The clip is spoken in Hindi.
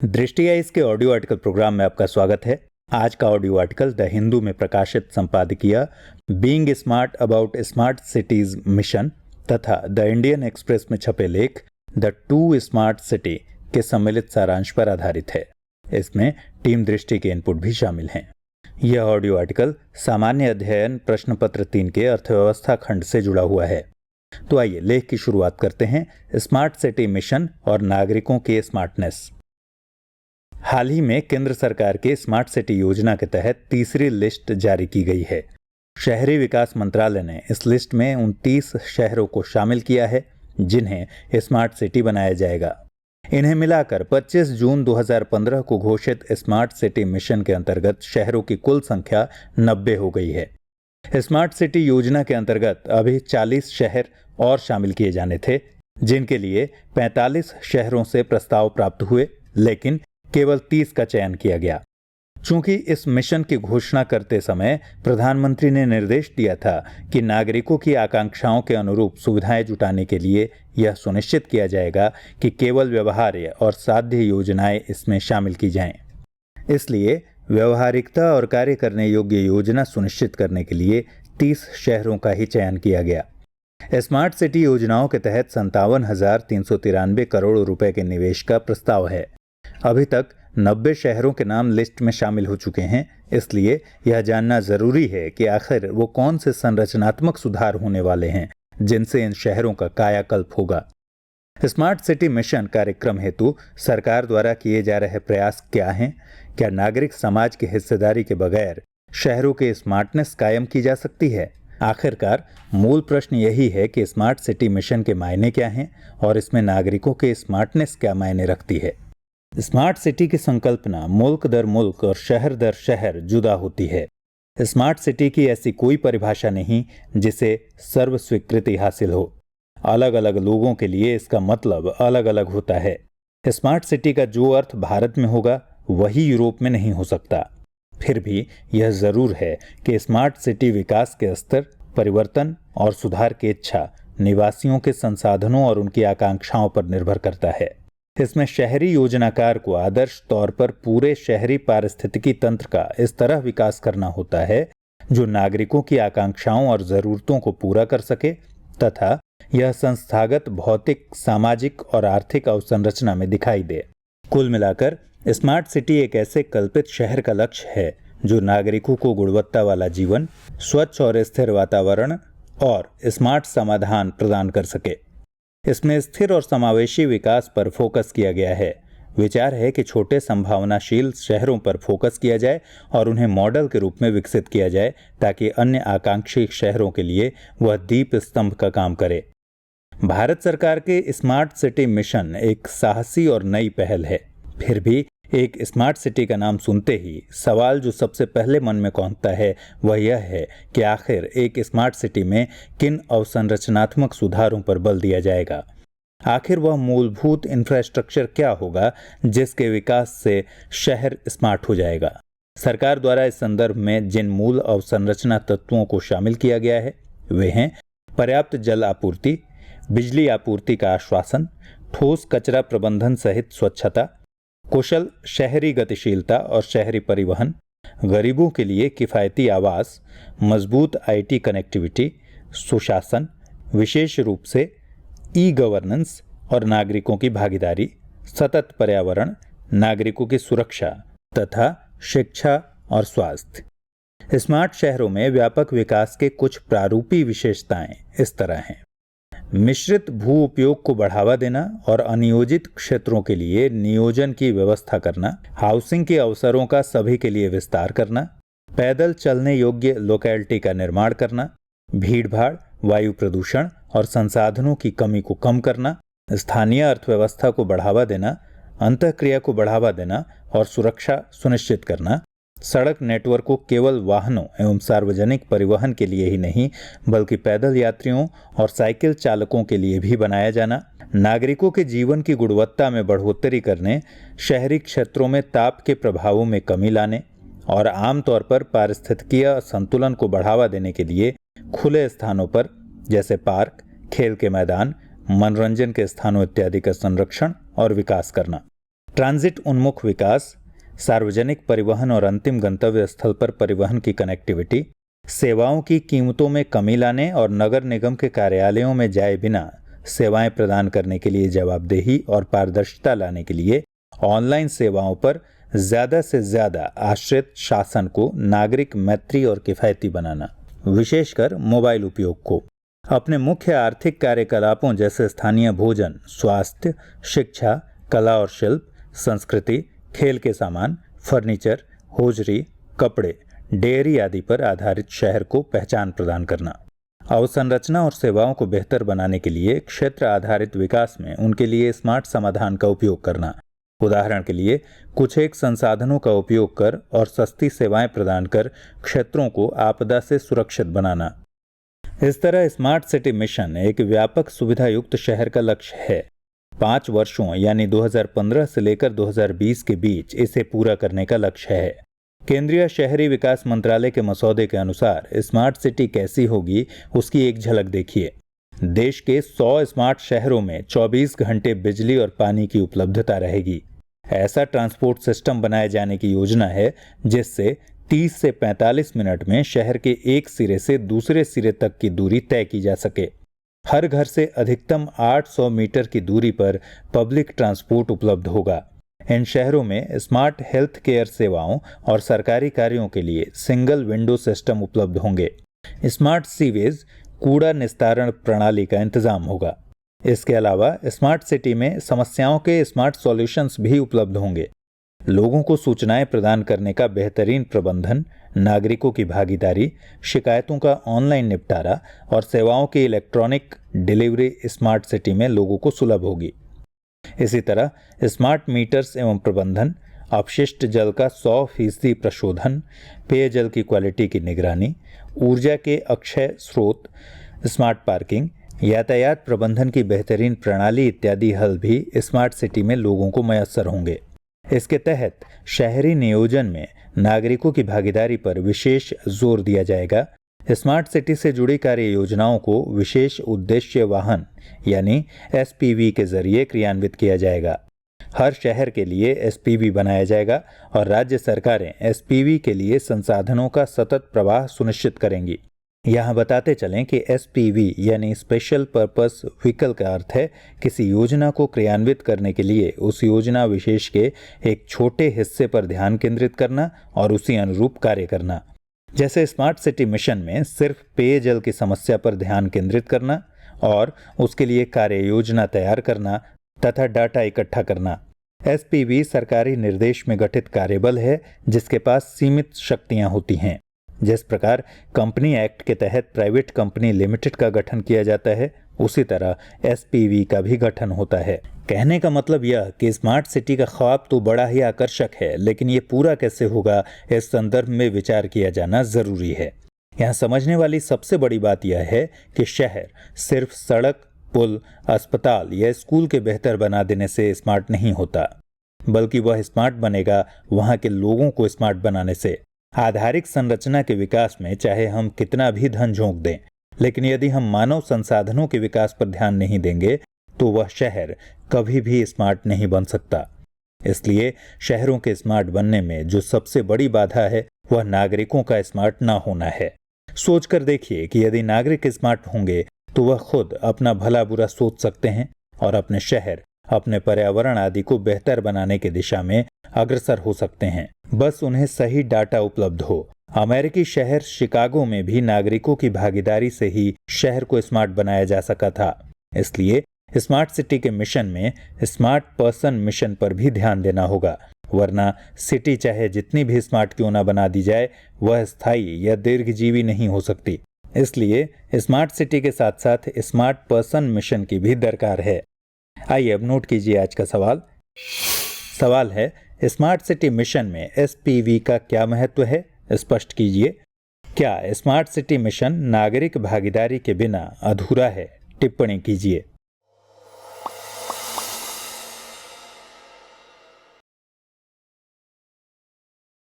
दृष्टि आइज के ऑडियो आर्टिकल प्रोग्राम में आपका स्वागत है। आज का ऑडियो आर्टिकल द हिंदू में प्रकाशित संपादकीय being smart about smart cities mission तथा द इंडियन एक्सप्रेस में छपे लेख द टू स्मार्ट सिटी के सम्मिलित सारांश पर आधारित है। इसमें टीम दृष्टि के इनपुट भी शामिल हैं। यह ऑडियो आर्टिकल सामान्य अध्ययन प्रश्न पत्र 3 के अर्थव्यवस्था खंड से जुड़ा हुआ है। तो आइए लेख की शुरुआत करते हैं। स्मार्ट सिटी मिशन और नागरिकों की स्मार्टनेस। हाल ही में केंद्र सरकार के स्मार्ट सिटी योजना के तहत तीसरी लिस्ट जारी की गई है। शहरी विकास मंत्रालय ने इस लिस्ट में 29 शहरों को शामिल किया है जिन्हें स्मार्ट सिटी बनाया जाएगा। इन्हें मिलाकर 25 जून 2015 को घोषित स्मार्ट सिटी मिशन के अंतर्गत शहरों की कुल संख्या 90 हो गई है। स्मार्ट सिटी योजना के अंतर्गत अभी 40 शहर और शामिल किए जाने थे, जिनके लिए 45 शहरों से प्रस्ताव प्राप्त हुए, लेकिन केवल 30 का चयन किया गया। चूंकि इस मिशन की घोषणा करते समय प्रधानमंत्री ने निर्देश दिया था कि नागरिकों की आकांक्षाओं के अनुरूप सुविधाएं जुटाने के लिए यह सुनिश्चित किया जाएगा कि केवल व्यवहार्य और साध्य योजनाएं इसमें शामिल की जाएं। इसलिए व्यवहारिकता और कार्य करने योग्य योजना सुनिश्चित करने के लिए 30 शहरों का ही चयन किया गया। स्मार्ट सिटी योजनाओं के तहत 57,393 करोड़ रुपए के निवेश का प्रस्ताव है। अभी तक 90 शहरों के नाम लिस्ट में शामिल हो चुके हैं, इसलिए यह जानना जरूरी है कि आखिर वो कौन से संरचनात्मक सुधार होने वाले हैं जिनसे इन शहरों का कायाकल्प होगा। स्मार्ट सिटी मिशन कार्यक्रम हेतु सरकार द्वारा किए जा रहे प्रयास क्या हैं? क्या नागरिक समाज की हिस्सेदारी के बगैर शहरों की स्मार्टनेस कायम की जा सकती है? आखिरकार मूल प्रश्न यही है कि स्मार्ट सिटी मिशन के मायने क्या हैं और इसमें नागरिकों के स्मार्टनेस क्या मायने रखती है। स्मार्ट सिटी की संकल्पना मुल्क दर मुल्क और शहर दर शहर जुदा होती है। स्मार्ट सिटी की ऐसी कोई परिभाषा नहीं जिसे सर्व स्वीकृति हासिल हो। अलग अलग लोगों के लिए इसका मतलब अलग अलग होता है। स्मार्ट सिटी का जो अर्थ भारत में होगा वही यूरोप में नहीं हो सकता। फिर भी यह जरूर है कि स्मार्ट सिटी विकास के स्तर, परिवर्तन और सुधार की इच्छा निवासियों के संसाधनों और उनकी आकांक्षाओं पर निर्भर करता है। इसमें शहरी योजनाकार को आदर्श तौर पर पूरे शहरी पारिस्थितिकी तंत्र का इस तरह विकास करना होता है जो नागरिकों की आकांक्षाओं और जरूरतों को पूरा कर सके तथा यह संस्थागत भौतिक, सामाजिक और आर्थिक अवसंरचना में दिखाई दे। कुल मिलाकर स्मार्ट सिटी एक ऐसे कल्पित शहर का लक्ष्य है जो नागरिकों को गुणवत्ता वाला जीवन, स्वच्छ और स्थिर वातावरण और स्मार्ट समाधान प्रदान कर सके। इसमें स्थिर और समावेशी विकास पर फोकस किया गया है। विचार है कि छोटे संभावनाशील शहरों पर फोकस किया जाए और उन्हें मॉडल के रूप में विकसित किया जाए ताकि अन्य आकांक्षी शहरों के लिए वह दीप स्तंभ का काम करे। भारत सरकार के स्मार्ट सिटी मिशन एक साहसी और नई पहल है। फिर भी एक स्मार्ट सिटी का नाम सुनते ही सवाल जो सबसे पहले मन में कौंधता है वह यह है कि आखिर एक स्मार्ट सिटी में किन अवसंरचनात्मक सुधारों पर बल दिया जाएगा। आखिर वह मूलभूत इंफ्रास्ट्रक्चर क्या होगा जिसके विकास से शहर स्मार्ट हो जाएगा। सरकार द्वारा इस संदर्भ में जिन मूल अवसंरचना तत्वों को शामिल किया गया है वे हैं पर्याप्त जल आपूर्ति, बिजली आपूर्ति का आश्वासन, ठोस कचरा प्रबंधन सहित स्वच्छता, कुशल शहरी गतिशीलता और शहरी परिवहन, गरीबों के लिए किफ़ायती आवास, मजबूत आईटी कनेक्टिविटी, सुशासन, विशेष रूप से ई गवर्नेंस और नागरिकों की भागीदारी, सतत पर्यावरण, नागरिकों की सुरक्षा तथा शिक्षा और स्वास्थ्य। स्मार्ट शहरों में व्यापक विकास के कुछ प्रारूपी विशेषताएं इस तरह हैं। मिश्रित भू उपयोग को बढ़ावा देना और अनियोजित क्षेत्रों के लिए नियोजन की व्यवस्था करना, हाउसिंग के अवसरों का सभी के लिए विस्तार करना, पैदल चलने योग्य लोकेलिटी का निर्माण करना, भीड़भाड़, वायु प्रदूषण और संसाधनों की कमी को कम करना, स्थानीय अर्थव्यवस्था को बढ़ावा देना, अंतःक्रिया को बढ़ावा देना और सुरक्षा सुनिश्चित करना, सड़क नेटवर्क को केवल वाहनों एवं सार्वजनिक परिवहन के लिए ही नहीं बल्कि पैदल यात्रियों और साइकिल चालकों के लिए भी बनाया जाना, नागरिकों के जीवन की गुणवत्ता में बढ़ोतरी करने, शहरी क्षेत्रों में ताप के प्रभावों में कमी लाने और आमतौर पर पारिस्थितिकीय संतुलन को बढ़ावा देने के लिए खुले स्थानों पर जैसे पार्क, खेल के मैदान, मनोरंजन के स्थानों इत्यादि का संरक्षण और विकास करना। ट्रांजिट उन्मुख विकास, सार्वजनिक परिवहन और अंतिम गंतव्य स्थल पर परिवहन की कनेक्टिविटी, सेवाओं की कीमतों में कमी लाने और नगर निगम के कार्यालयों में जाए बिना सेवाएं प्रदान करने के लिए जवाबदेही और पारदर्शिता लाने के लिए ऑनलाइन सेवाओं पर ज्यादा से ज्यादा आश्रित शासन को नागरिक मैत्री और किफायती बनाना, विशेषकर मोबाइल उपयोग को अपने मुख्य आर्थिक कार्यकलापों जैसे स्थानीय भोजन, स्वास्थ्य, शिक्षा, कला और शिल्प, संस्कृति, खेल के सामान, फर्नीचर, होजरी, कपड़े, डेयरी आदि पर आधारित शहर को पहचान प्रदान करना। अवसंरचना और सेवाओं को बेहतर बनाने के लिए क्षेत्र आधारित विकास में उनके लिए स्मार्ट समाधान का उपयोग करना। उदाहरण के लिए कुछ एक संसाधनों का उपयोग कर और सस्ती सेवाएं प्रदान कर क्षेत्रों को आपदा से सुरक्षित बनाना। इस तरह स्मार्ट सिटी मिशन एक व्यापक सुविधा युक्त शहर का लक्ष्य है। 5 वर्षों यानी 2015 से लेकर 2020 के बीच इसे पूरा करने का लक्ष्य है। केंद्रीय शहरी विकास मंत्रालय के मसौदे के अनुसार स्मार्ट सिटी कैसी होगी उसकी एक झलक देखिए। देश के 100 स्मार्ट शहरों में 24 घंटे बिजली और पानी की उपलब्धता रहेगी। ऐसा ट्रांसपोर्ट सिस्टम बनाए जाने की योजना है जिससे 30 से 45 मिनट में शहर के एक सिरे से दूसरे सिरे तक की दूरी तय की जा सके। हर घर से अधिकतम 800 मीटर की दूरी पर पब्लिक ट्रांसपोर्ट उपलब्ध होगा। इन शहरों में स्मार्ट हेल्थ केयर सेवाओं और सरकारी कार्यों के लिए सिंगल विंडो सिस्टम उपलब्ध होंगे। स्मार्ट सीवेज कूड़ा निस्तारण प्रणाली का इंतजाम होगा। इसके अलावा स्मार्ट सिटी में समस्याओं के स्मार्ट सॉल्यूशंस भी उपलब्ध होंगे। लोगों को सूचनाएं प्रदान करने का बेहतरीन प्रबंधन, नागरिकों की भागीदारी, शिकायतों का ऑनलाइन निपटारा और सेवाओं की इलेक्ट्रॉनिक डिलीवरी स्मार्ट सिटी में लोगों को सुलभ होगी। इसी तरह स्मार्ट मीटर्स एवं प्रबंधन, अपशिष्ट जल का 100% प्रशोधन, पेयजल की क्वालिटी की निगरानी, ऊर्जा के अक्षय स्रोत, स्मार्ट पार्किंग, यातायात प्रबंधन की बेहतरीन प्रणाली इत्यादि हल भी स्मार्ट सिटी में लोगों को मयस्सर होंगे। इसके तहत शहरी नियोजन में नागरिकों की भागीदारी पर विशेष जोर दिया जाएगा। स्मार्ट सिटी से जुड़ी कार्य योजनाओं को विशेष उद्देश्य वाहन यानी SPV के जरिए क्रियान्वित किया जाएगा। हर शहर के लिए SPV बनाया जाएगा और राज्य सरकारें SPV के लिए संसाधनों का सतत प्रवाह सुनिश्चित करेंगी। यहाँ बताते चलें कि SPV यानी स्पेशल पर्पस व्हीकल का अर्थ है किसी योजना को क्रियान्वित करने के लिए उस योजना विशेष के एक छोटे हिस्से पर ध्यान केंद्रित करना और उसी अनुरूप कार्य करना। जैसे स्मार्ट सिटी मिशन में सिर्फ पेयजल की समस्या पर ध्यान केंद्रित करना और उसके लिए कार्य योजना तैयार करना तथा डाटा इकट्ठा करना। SPV सरकारी निर्देश में गठित कार्यबल है जिसके पास सीमित शक्तियां होती हैं। जिस प्रकार कंपनी एक्ट के तहत प्राइवेट कंपनी लिमिटेड का गठन किया जाता है, उसी तरह SPV का भी गठन होता है। कहने का मतलब यह कि स्मार्ट सिटी का ख्वाब तो बड़ा ही आकर्षक है, लेकिन ये पूरा कैसे होगा इस संदर्भ में विचार किया जाना जरूरी है। यहाँ समझने वाली सबसे बड़ी बात यह है कि शहर सिर्फ सड़क, पुल, अस्पताल या स्कूल के बेहतर बना देने से स्मार्ट नहीं होता, बल्कि वह स्मार्ट बनेगा वहाँ के लोगों को स्मार्ट बनाने से। आधारिक संरचना के विकास में चाहे हम कितना भी धन झोंक दें, लेकिन यदि हम मानव संसाधनों के विकास पर ध्यान नहीं देंगे तो वह शहर कभी भी स्मार्ट नहीं बन सकता। इसलिए शहरों के स्मार्ट बनने में जो सबसे बड़ी बाधा है वह नागरिकों का स्मार्ट ना होना है। सोचकर देखिए कि यदि नागरिक स्मार्ट होंगे तो वह खुद अपना भला बुरा सोच सकते हैं और अपने शहर, अपने पर्यावरण आदि को बेहतर बनाने की दिशा में अग्रसर हो सकते हैं। बस उन्हें सही डाटा उपलब्ध हो। अमेरिकी शहर शिकागो में भी नागरिकों की भागीदारी से ही शहर को स्मार्ट बनाया जा सका था। इसलिए स्मार्ट सिटी के मिशन में स्मार्ट पर्सन मिशन पर भी ध्यान देना होगा, वरना सिटी चाहे जितनी भी स्मार्ट क्यों ना बना दी जाए वह स्थायी या दीर्घजीवी नहीं हो सकती। इसलिए स्मार्ट सिटी के साथ साथ स्मार्ट पर्सन मिशन की भी दरकार है। आइए अब नोट कीजिए आज का सवाल। सवाल है, स्मार्ट सिटी मिशन में SPV का क्या महत्व है, स्पष्ट कीजिए। क्या स्मार्ट सिटी मिशन नागरिक भागीदारी के बिना अधूरा है? टिप्पणी कीजिए।